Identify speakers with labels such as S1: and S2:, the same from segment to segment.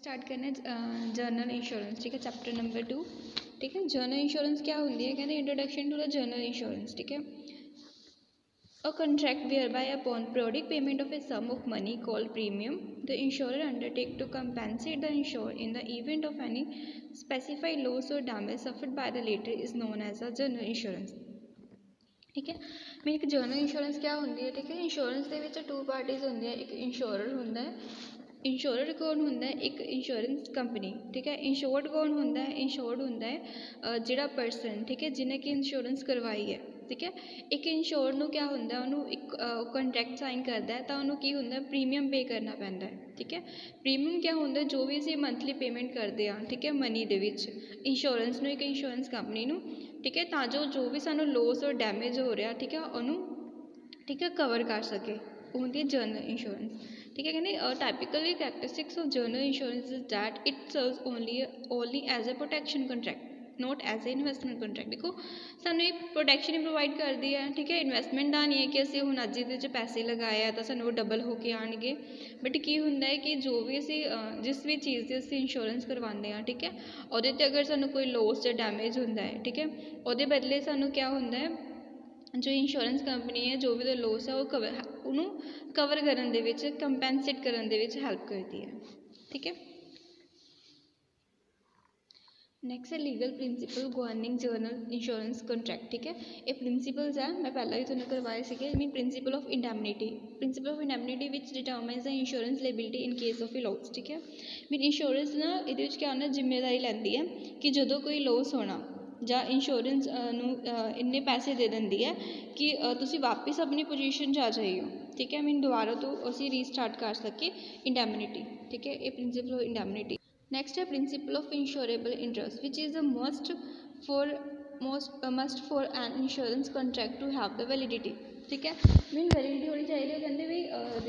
S1: Start करना है journal insurance. ठीक है, चैप्टर नंबर 2। ठीक है, जर्नल इंश्योरेंस क्या होती है, कहते introduction to the general insurance. ठीक है, a contract whereby upon periodic payment of a sum of money called premium, the insurer undertake to compensate the insured in the event of any specified loss or damage suffered by the latter is known as a general insurance। ठीक है, मैं एक journal insurance क्या होंगी है। ठीक है, insurance ਦੇ ਵਿੱਚ टू पार्टीज होंगे, एक इंश्योरर होंगे, इंश्योरर कौन होंगे, एक इंश्योरेंस कंपनी। ठीक है, इंश्योर्ड कौन होंगे, इंश्योर्ड होंगे जिहड़ा परसन, ठीक है, जिन्हें कि इंश्योरेंस करवाई है। ठीक है, एक इंश्योर नूं क्या होंदा, उन्होंने एक कंट्रैक्ट साइन करता है तो उन्होंने की होंदा प्रीमियम पे करना पैंदा है। ठीक है, प्रीमियम क्या होंदा, जो भी असीं मंथली पेमेंट करते हैं, ठीक है, मनी दे विच इंश्योरेंस नूं, एक इंश्योरेंस कंपनी नूं, ठीक है, तां जो भी सानूं लॉस और डैमेज हो रहा, ठीक है, उन्होंने, ठीक है, कवर कर सके, वो होंदी है जर्नल इंश्योरेंस। ठीक है, कहते typically characteristics of general insurance is that it serves only as a protection contract, not as an investment contract. देखो सानू एक प्रोटेक्शन ही प्रोवाइड करती है। ठीक है, इन्वेस्टमेंट का नहीं है कि असीं हुण अज इहदे च पैसे लगाए आ तो सानू डबल होके आउणगे, बट की हुंदा है कि जो भी असीं जिस भी चीज़ की असीं इंश्योरेंस करवाते हैं, ठीक है, उहदे ते अगर सानू कोई लॉस या डैमेज हुंदा है, ठीक है, उहदे बदले सानू क्या हुंदा है, जो इंश्योरेंस कंपनी है जो भी लॉस है वो कवर करन दे विच, कंपेंसेट करन दे विच हेल्प करती है। ठीक है, नैक्सट है legal principle governing general insurance contract. ठीक है, ये प्रिंसीपल्स है, मैं पहला भी तुहानूं करवाए सीगे। Mean principle of indemnity, principle of indemnity which determines the insurance liability in case of a loss. ठीक है, मीन इंश्योरेंस ना ये क्या होना, जिम्मेदारी लैंदी है कि जो कोई लॉस होना ਜਾਂ इंश्योरेंस इन्ने पैसे दे दिंदी है कि तुसीं वापस अपनी पोजीशन जा जाइए। ठीक है, मीन दोबारा तो असीं रीस्टार्ट कर सके इंडैमनिटी। ठीक है, ये प्रिंसीपल ऑफ इंडैमनिटी। नेक्स्ट है principle of insurable interest which is a must for an insurance contract to have the validity. ठीक है, मीन वैलिडिटी होनी चाहिए। कहते भी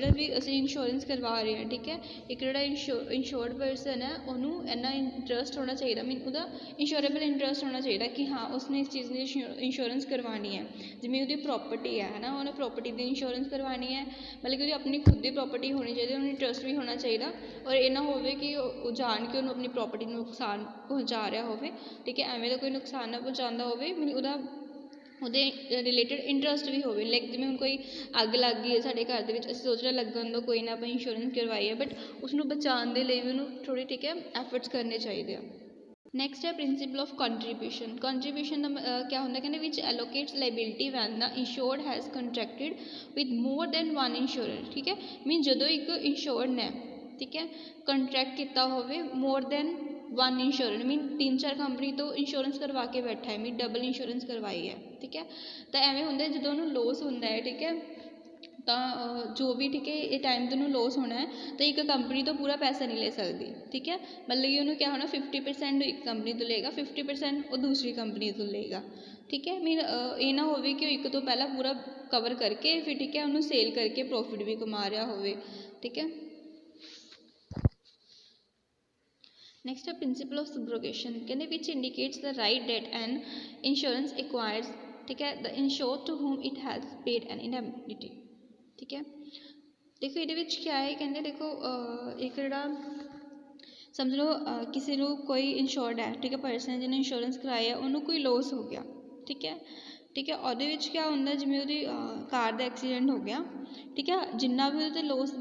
S1: जो भी असीं इंश्योरेंस करवा रहे हैं, ठीक है, एक जो इंश्योर्ड परसन है उन्होंने इन्ना इंटरस्ट होना चाहिए, मीन उसका इंश्योरेबल इंटरस्ट होना चाहिए कि हाँ उसने इस चीज़ की इंश्योरेंस करवानी है। जिमें उसकी प्रॉपर्टी है ना, उन्हें प्रॉपर्टी की इंश्योरेंस करवानी है, मतलब कि अपनी खुद की प्रॉपर्टी होनी चाहिए, उन्हें इंटरस्ट भी होना चाहिए और ये ना हो कि जान के उन्होंने अपनी प्रॉपर्टी में नुकसान पहुँचा रहा हो। ठीक है, एवें का कोई नुकसान ना पहुँचाता हो, ਉਹਦੇ ਰਿਲੇਟਡ ਇੰਟਰਸਟ ਵੀ ਹੋਵੇ। ਲਾਈਕ ਜਿਵੇਂ ਹੁਣ ਕੋਈ ਅੱਗ ਲੱਗ ਗਈ ਹੈ ਸਾਡੇ ਘਰ ਦੇ ਵਿੱਚ, ਅਸੀਂ ਸੋਚ ਰਹੇ ਲੱਗਣ ਤੋਂ ਕੋਈ ਨਾ ਆਪਾਂ ਇੰਸ਼ੋਰੈਂਸ ਕਰਵਾਈ ਹੈ, ਬਟ ਉਸਨੂੰ ਬਚਾਉਣ ਦੇ ਲਈ ਵੀ ਉਹਨੂੰ ਥੋੜ੍ਹੀ, ਠੀਕ ਹੈ, ਐਫਰਟਸ ਕਰਨੇ ਚਾਹੀਦੇ ਆ। ਨੈਕਸਟ ਹੈ ਪ੍ਰਿੰਸੀਪਲ ਆਫ ਕੰਟਰੀਬਿਊਸ਼ਨ। ਕੰਟਰੀਬਿਊਸ਼ਨ ਦਾ क्या ਹੁੰਦਾ, ਕਹਿੰਦੇ which allocates liability when the insured has contracted with more than one insurer. ਠੀਕ ਹੈ, ਮੀਨ ਜਦੋਂ ਇੱਕ ਇੰਸ਼ੋਰਡ ਨੇ, ठीक है, ਕੰਟਰੈਕਟ ਕੀਤਾ ਹੋਵੇ more than one insurance, mean 3-4 company तो इंश्योरेंस करवा के बैठा है, मीन डबल इंश्योरेंस करवाई है। ठीक है, तो एवें होंगे जो उन्होंने लॉस होंगे है, ठीक है, तो जो भी, ठीक है, ये टाइम तो उन्होंने लॉस होना है तो एक कंपनी तो पूरा पैसा नहीं ले सकती। ठीक है, मतलब कि उन्होंने क्या होना 50% एक कंपनी तो लेगा, 50% वो दूसरी कंपनी तो लेगा। ठीक है, मीन ये ना हो कि एक तो पहला पूरा कवर करके फिर, ठीक है, उन्होंने सेल करके प्रॉफिट भी कमा रहा हो। ठीक है, नेक्स्ट है प्रिंसिपल ऑफ सुब्रोगेशन, कहते which indicates the right that and insurance acquires, ठीक है, the insurer to whom it has paid an indemnity. ठीक है, देखो ये क्या है, कहते देखो एक जोड़ा समझ लो किसी को कोई इंश्योर्ड है, ठीक है, पर्सन जिन्हें इंश्योरेंस कराया उन्होंने कोई लॉस हो गया। ठीक है, ठीक है, और क्या होंगे जिमें वो कार का एक्सीडेंट हो गया, ठीक है, जिन्ना भी वो लॉस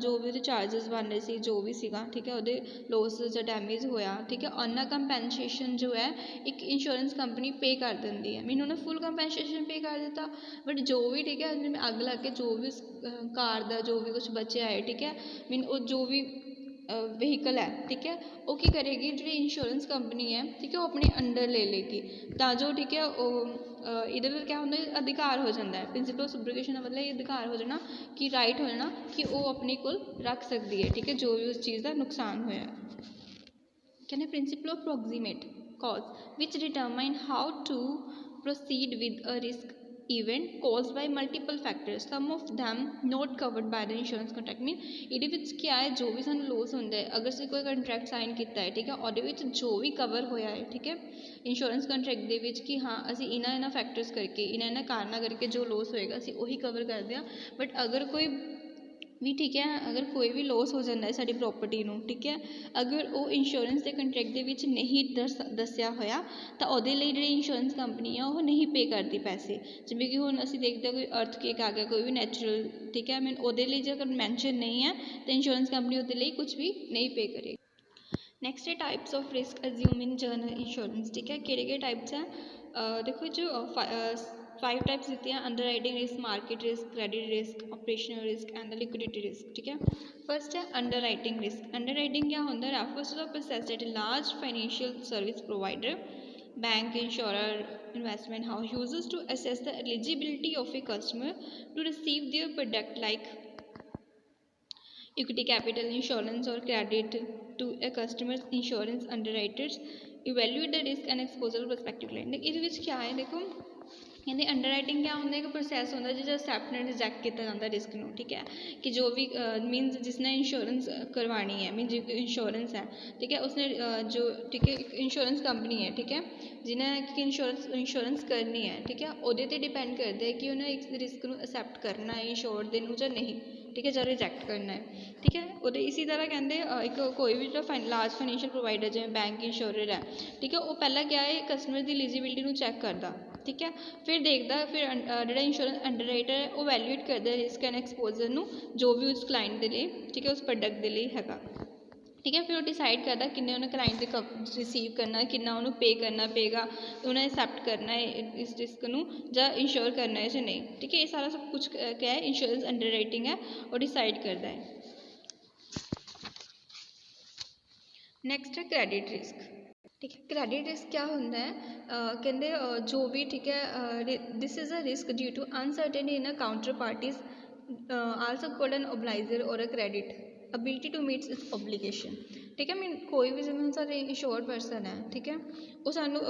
S1: जो भी चार्जिस बन रहे थे जो भी सीगा, ठीक है, वो लॉस या डैमेज होया, ठीक है, उन्ना कंपैनसेशन जो है एक इंश्योरेंस कंपनी पे कर देंदी है। मीन उन्हें फुल कंपैनसेशन पे कर दिता, बट जो भी, ठीक है, जिमें अग लग के जो भी कार का जो भी कुछ बचे है, ठीक है, मीन वो जो भी व्हीकल है, ठीक है, वो की करेगी जी इंश्योरेंस कंपनी है, ठीक है, वो अपने अंडर ले लेगी जो, ठीक है, इधर क्या होंगे अधिकार हो जाता है। प्रिंसिपल ऑफ सुब्रोगेशन का मतलब ये अधिकार हो जाना कि राइट हो जाना कि वो अपने को रख सकती है, ठीक है, जो भी उस चीज़ का नुकसान होया। कहने principle of proximate cause which determine how to proceed with a risk event caused by multiple factors, some of them not covered by the insurance contract। Mean ये क्या है, जो भी सानू लॉस होंदा है अगर असीं कोई कंट्रैक्ट साइन किया है, ठीक है, और जो भी कवर होया है, ठीक है, इंश्योरेंस कंट्रैक्ट दे विच कि हाँ असीं इन्हां फैक्टर्स करके इन्हां कारणा करके जो लॉस होएगा असीं वही कवर करते हैं। बट अगर कोई ਵੀ ਠੀਕ ਹੈ ਅਗਰ ਕੋਈ ਵੀ ਲੋਸ ਹੋ ਜਾਂਦਾ ਹੈ ਸਾਡੀ ਪ੍ਰੋਪਰਟੀ ਨੂੰ ਠੀਕ ਹੈ ਅਗਰ ਉਹ ਇੰਸ਼ੋਰੈਂਸ ਦੇ ਕੰਟਰੈਕਟ ਦੇ ਵਿੱਚ ਨਹੀਂ ਦੱਸਿਆ ਹੋਇਆ ਤਾਂ ਉਹਦੇ ਲਈ ਜਿਹੜੀ ਇੰਸ਼ੋਰੈਂਸ ਕੰਪਨੀ ਆ ਉਹ ਨਹੀਂ ਪੇ ਕਰਦੀ ਪੈਸੇ ਜਿਵੇਂ ਕਿ ਹੁਣ ਅਸੀਂ ਦੇਖਦੇ ਹਾਂ ਕੋਈ ਅਰਥਕੇਕ ਆ ਗਿਆ ਕੋਈ ਵੀ ਨੈਚੁਰਲ ਠੀਕ ਹੈ ਮੀਨ ਉਹਦੇ ਲਈ ਜੇ ਅਗਰ ਮੈਂਸ਼ਨ ਨਹੀਂ ਹੈ ਤਾਂ ਇੰਸ਼ੋਰੈਂਸ ਕੰਪਨੀ ਉਹਦੇ ਲਈ ਕੁਝ ਵੀ ਨਹੀਂ ਪੇ ਕਰੇਗੀ। ਨੈਕਸਟ ਹੈ types of risk assume in general insurance ठीक है किहड़े टाइप्स हैं देखो जो 5 टाइप्स देती हैं underwriting risk market risk credit risk operational risk and the liquidity risk ठीक है। फर्स्ट है underwriting risk underwriting क्या होता है refers to the process at a large financial service provider bank insurer investment house uses to assess the eligibility of a customer to receive their product like equity capital insurance or credit to a customer's insurance underwriters evaluate the risk and exposure prospective client ਇਹਦੇ ਵਿੱਚ क्या है देखो ਕਹਿੰਦੇ under writing ਕਿਆ ਹੁੰਦਾ ਇੱਕ process ਹੁੰਦਾ ਜਿਹਦਾ ਐਕਸੈਪਟ ਐਂਡ ਰਿਜੈਕਟ ਕੀਤਾ ਜਾਂਦਾ ਰਿਸਕ ਨੂੰ ਠੀਕ ਹੈ ਕਿ ਜੋ ਵੀ ਮੀਨਸ ਜਿਸਨੇ ਇੰਸ਼ੋਰੈਂਸ ਕਰਵਾਣੀ ਹੈ ਮੀਨ ਜੋ ਇੰਸ਼ੋਰੈਂਸ ਹੈ ਠੀਕ ਹੈ ਉਸਨੇ ਜੋ ਠੀਕ ਹੈ ਇੱਕ ਇੰਸ਼ੋਰੈਂਸ ਕੰਪਨੀ ਹੈ ਠੀਕ ਹੈ ਜਿਹਨੇ ਕਿ ਇੰਸ਼ੋਰੈਂਸ ਕਰਨੀ ਹੈ ਠੀਕ ਹੈ ਉਹਦੇ 'ਤੇ ਡਿਪੈਂਡ ਕਰਦਾ ਹੈ ਕਿ ਉਹਨੇ ਇਸ ਰਿਸਕ ਨੂੰ ਐਕਸੈਪਟ ਕਰਨਾ ਹੈ ਇੰਸ਼ੋਰ ਦੇ ਨੂੰ ਜਾਂ ਨਹੀਂ ठीक है ਜਾਂ ਰਿਜੈਕਟ ਕਰਨਾ ਹੈ ਠੀਕ ਹੈ ਉਹਦੇ ਇਸੀ ਤਰ੍ਹਾਂ ਕਹਿੰਦੇ ਇੱਕ ਕੋਈ ਵੀ ਜਿਹੜਾ ਲਾਰਜ ਫਾਈਨੈਂਸ਼ੀਅਲ ਪ੍ਰੋਵਾਈਡਰ ਜਿਵੇਂ ਬੈਂਕ ਇੰਸ਼ੋਰਰ ਹੈ ਠੀਕ ਹੈ ਉਹ ਪਹਿਲਾਂ ਕਿਆ ਹੈ ਕਸਟਮਰ ਦੀ ਐਲੀਜੀਬਿਲਿਟੀ ਨੂੰ ਚੈੱਕ ਕਰਦਾ ਠੀਕ ਹੈ ਫਿਰ ਦੇਖਦਾ ਫਿਰ ਜਿਹੜਾ ਇੰਸ਼ੋਰੈਂਸ ਅੰਡਰਰਾਈਟਰ ਹੈ ਉਹ ਵੈਲਿਊਏਟ ਕਰਦਾ ਰਿਸਕ ਐਂਡ ਐਕਸਪੋਜ਼ਰ ਨੂੰ ਜੋ ਵੀ ਉਸ ਕਲਾਇੰਟ ਦੇ ਲਈ ਠੀਕ ਹੈ ਉਸ ਪ੍ਰੋਡਕਟ ਦੇ ਲਈ ਹੈਗਾ ठीक है फिर वो डिसाइड करता किन्ने उन्हें क्लाइंट से रिसीव करना किन्ना उन्हें पे करना पेगा उन्हें एक्सेप्ट करना है इस रिस्क नू या इंश्योर करना है या नहीं ठीक है ये सारा सब कुछ क्या है इंश्योरेंस अंडर राइटिंग है और डिसाइड करता है। नेक्स्ट है क्रेडिट रिस्क ठीक है क्रेडिट रिस्क क्या होता है कहते जो भी ठीक है this is a risk due to uncertainty in a counter parties also called an obligor or a credit ability to meets its obligation ठीक है मीन कोई भी जिवें सारे इंश्योर परसन है ठीक है वो सानू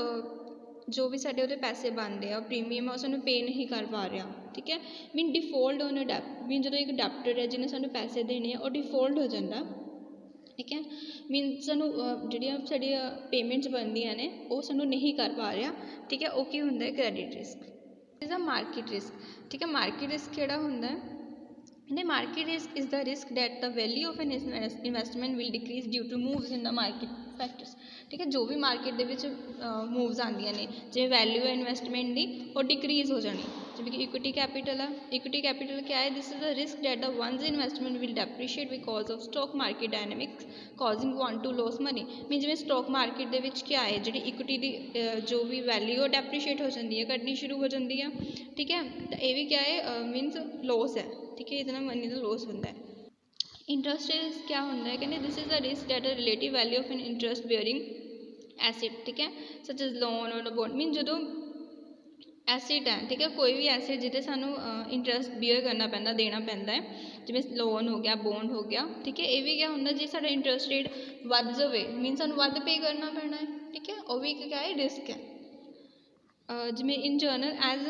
S1: जो भी साढ़े वो पैसे बनते हैं प्रीमियम है वो सानू पे नहीं कर पा रहा ठीक है मीन डिफॉल्ट ऑन अ डेप्ट मीन जो एक डेप्टर है जिन्हें सानू पैसे देने और डिफॉल्ट हो जाता ठीक है मीन सानू जिहड़ियां साडियां पेमेंट्स बनदियां ने वो सानू नहीं कर पा रहा ठीक है वो की हुंदा है credit risk is a market risk ठीक है मार्केट रिस्क किहड़ा हुंदा है The market risk is the risk that the value of an investment will decrease due to moves in the market factors ठीक है जो भी मार्केट ਦੇ ਵਿੱਚ मूव्स ਆਉਂਦੀਆਂ ਨੇ ਜਿਵੇਂ ਵੈਲਿਊ ਹੈ ਇਨਵੈਸਟਮੈਂਟ ਦੀ ਉਹ ਡਿਕਰੀਜ਼ ਹੋ ਜਾਣੀ ਜਿਵੇਂ ਕਿ ਇਕੁਇਟੀ ਕੈਪੀਟਲ ਆ ਇਕੁਇਟੀ ਕੈਪੀਟਲ क्या है this is the risk that the one's investment will depreciate because of stock market dynamics causing one to lose money ਮੀਨ ਜਿਵੇਂ ਸਟਾਕ ਮਾਰਕੀਟ ਦੇ ਵਿੱਚ क्या है ਜਿਹੜੀ ਇਕੁਇਟੀ ਦੀ ਜੋ ਵੀ ਵੈਲਿਊ ਉਹ ਡੈਪਰੀਸ਼ੀਏਟ ਹੋ ਜਾਂਦੀ ਹੈ ਘਟਣੀ ਸ਼ੁਰੂ ਹੋ ਜਾਂਦੀ ਆ ਠੀਕ ਹੈ ਤਾਂ ਇਹ ਵੀ क्या है ਮੀਨਸ ਲੋਸ ਹੈ ठीक है इतना मनी का लॉस होता है। इंटरेस्ट रिस्क क्या होता है कहते this is the risk that a relative value of an interest bearing asset ठीक है सच एज लोन और बॉन्ड मीन जो एसिड है ठीक है कोई भी एसिड जिसे सानू इंटरेस्ट बेयर करना पैंदा देना पैंदा है जिवें लोन हो गया बॉन्ड हो गया ठीक है ये भी क्या होंगे जो साडा इंटरेस्ट रेट वध जाए मीन सानू वध पे करना पैना है ठीक है वो भी क्या है रिस्क है जिवें in general as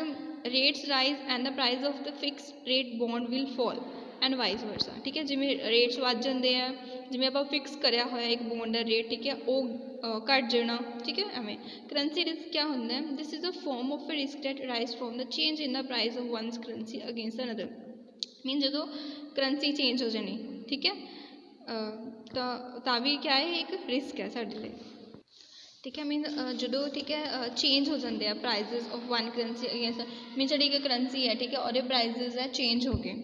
S1: rates rise and the price of the fix rate bond will fall and vice versa ठीक है जिमें रेट्स वध जाते हैं जिमें आप फिक्स कराया होया एक बॉन्ड का रेट ठीक है वो घट जाना ठीक है एवें करंसी रिस्क क्या होता है this is a form of a risk that arise from the change in the price of one's currency against another mean जो करंसी चेंज हो जानी ठीक है तो भी क्या है एक रिस्क है साढ़े लिए ठीक है मीन जो ठीक है चेंज हो जाते हैं prices of one currency against mean जी एक करंसी है ठीक है और प्राइजेस है चेंज हो गए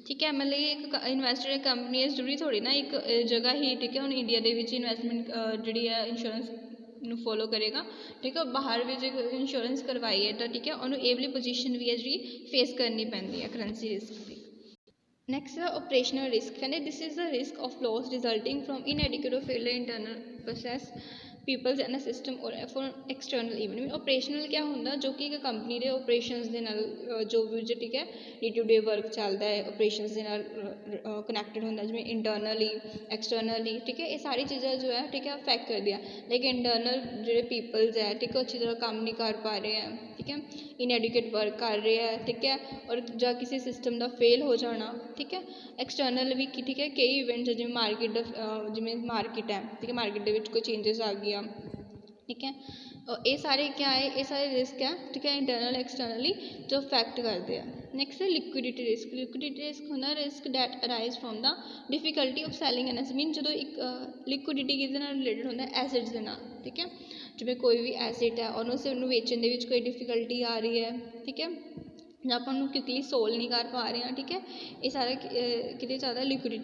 S1: ठीक है मतलब एक इन्वेस्टर कंपनी है जरूरी थोड़ी ना एक जगह ही ठीक है हम इंडिया के इन्वेस्टमेंट जी है इंश्योरेंस फॉलो करेगा ठीक है बाहर भी जो इंश्योरेंस करवाई है तो ठीक है उन्होंने ये वाली पोजीशन भी है जी फेस करनी पैंती है करंसी रिस्क की। नेक्स्ट है ऑपरेशनल रिस्क कहते this is the risk of loss resulting from inadequate or failure internal process peoples and system or for external event operational क्या होंगे जो कि एक कंपनी के ऑपरेशनस के नाल जो भी ठीक है डे टू डे वर्क चलता है ऑपरेशनस के नाल कनैक्टेड होंगे जिवें इंटरनली एक्सटर्नली ठीक है ये सारी चीज़ें जो है ठीक है अफेक्ट कर दिया लाइक इंटरनल जो पीपल्स है ठीक है अच्छी तरह काम नहीं कर पा रहे हैं ठीक है इनएडिक्वेट वर्क कर रहे हैं ठीक है और या किसी सिस्टम का फेल हो जाना ठीक है एक्सटर्नल भी ठीक है कई इवेंट्स जिवें मार्केट जिवें मार्केट है ठीक है मार्केट के कोई चेंजिस आ गया ठीक है। ये सारे क्या है, ये सारे रिस्क है, ठीक है, इंटरनल एक्सटर्नली जो अफैक्ट करते हैं। नेक्स्ट है लिक्विडिटी रिस्क। लिक्विडिटी रिस्क होना risk that arise from the difficulty of selling an asset, mean जो एक लिक्विडिटी किहदे नाल रिलेटेड होंदा एसिड्स दे नाल, ठीक है, जिवें कोई भी एसिड है और उन्हें वेचण दे विच कोई डिफिकल्टी आ रही है, ठीक है, जां आपां उहनूं क्विकली सोल नहीं कर पा रहे हैं, ठीक है, ये सारा किहदे च आंदा लिक्विडिटी